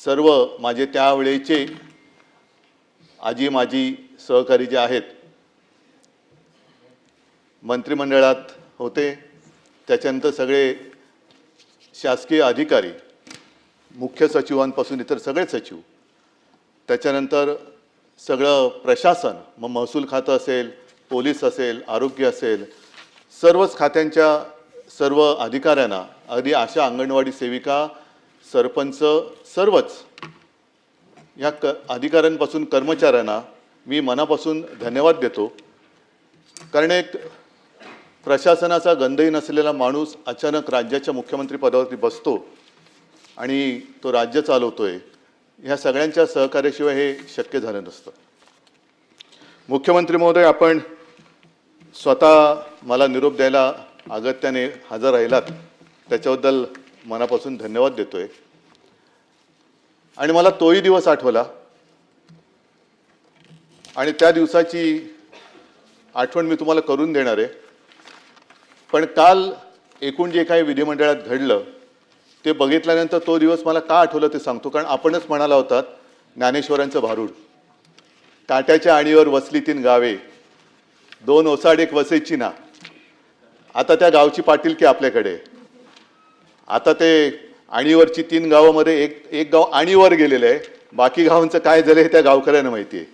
सर्व माझे त्यावेळेचे आजी माजी सहकारी जे आहेत, मंत्रिमंडळात होते, त्याच्यानंतर सगळे शासकीय अधिकारी, मुख्य सचिवांपासून इतर सगळे सचिव, त्याच्यानंतर सगळं प्रशासन, मग महसूल खातं असेल, पोलीस असेल, आरोग्य असेल, सर्वच खात्यांच्या सर्व अधिकाऱ्यांना, अगदी आशा, अंगणवाडी सेविका, सरपंच, सर्वच या अधिकाऱ्यांपासून कर्मचाऱ्यांना मी मनापासून धन्यवाद देतो. कारण एक प्रशासनाचा गंधही नसलेला माणूस अचानक राज्याच्या मुख्यमंत्री पदावरती बसतो आणि तो राज्य चालवतोय, ह्या सगळ्यांच्या सहकार्याशिवाय हे शक्य झालं नसतं. मुख्यमंत्री महोदय, आपण स्वतः मला निरोप द्यायला अगत्याने हजर राहिलात, त्याच्याबद्दल मनापासून धन्यवाद देतोय. आणि मला तोही दिवस आठवला आणि त्या दिवसाची आठवण मी तुम्हाला करून देणार आहे. पण काल एकूण जे काही विधिमंडळात घडलं ते बघितल्यानंतर तो दिवस मला का आठवलं ते सांगतो. कारण आपणच म्हणाला होतात, ज्ञानेश्वरांचं भारूड, काट्याच्या आणीवर वसली 3 गावे, 2 ओसाड 1 वसईची ना. आता त्या गावची पाटीलकी आपल्याकडे. आता ते आणीवरची 3 गावामध्ये एक गाव आणीवर गेलेलं आहे, बाकी गावांचं काय झालं हे त्या गावकऱ्यांना माहिती आहे.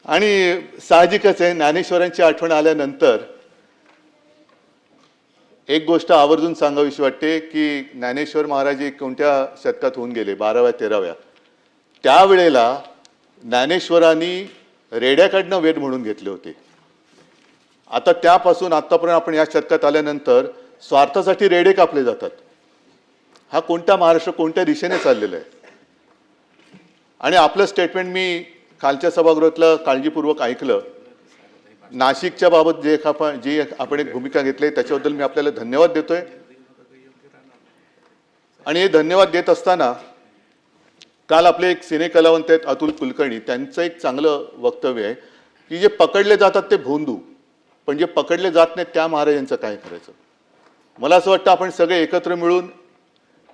आणि साहजिकच आहे, ज्ञानेश्वरांची आठवण आल्यानंतर एक गोष्ट आवर्जून सांगावीशी वाटते की ज्ञानेश्वर महाराज कोणत्या शतकात होऊन गेले, 12व्या-13व्या. त्यावेळेला ज्ञानेश्वरांनी रेड्याकडनं वेद म्हणून घेतले होते. आता त्यापासून आतापर्यंत आपण या शतकात आल्यानंतर स्वार्थासाठी रेडे कापले जातात. हा कोणता महाराष्ट्र कोणत्या दिशेने चाललेला आहे. आणि आपलं स्टेटमेंट मी खालच्या सभागृहातलं काळजीपूर्वक ऐकलं. नाशिकच्या बाबत जी आपण एक भूमिका घेतली त्याच्याबद्दल मी आपल्याला धन्यवाद देतोय. आणि हे धन्यवाद देत असताना काल आपले एक सिने कलावंत आहेत अतुल कुलकर्णी, त्यांचं एक चांगलं वक्तव्य आहे की जे पकडले जातात ते भोंदू, पण जे पकडले जात नाहीत त्या महाराजांचं काय करायचं. मला असं वाटतं आपण सगळे एकत्र मिळून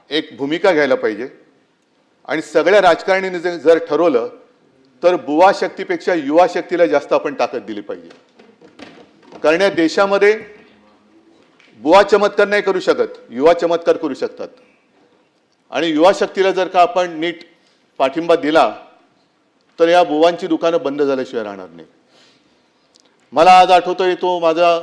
एक भूमिका घ्यायला पाहिजे. आणि सगळ्या राजकारण्यांनी जर ठरवलं तर बुवा शक्तीपेक्षा युवा शक्तीला जास्त आपण ताकद दिली पाहिजे. कारण या देशामध्ये बुवा चमत्कार नाही करू शकत, युवा चमत्कार करू शकतात. आणि युवा शक्तीला जर का आपण नीट पाठिंबा दिला तर या बुवांची दुकानं बंद झाल्याशिवाय राहणार नाही. मला आज आठवतोय, तो माझा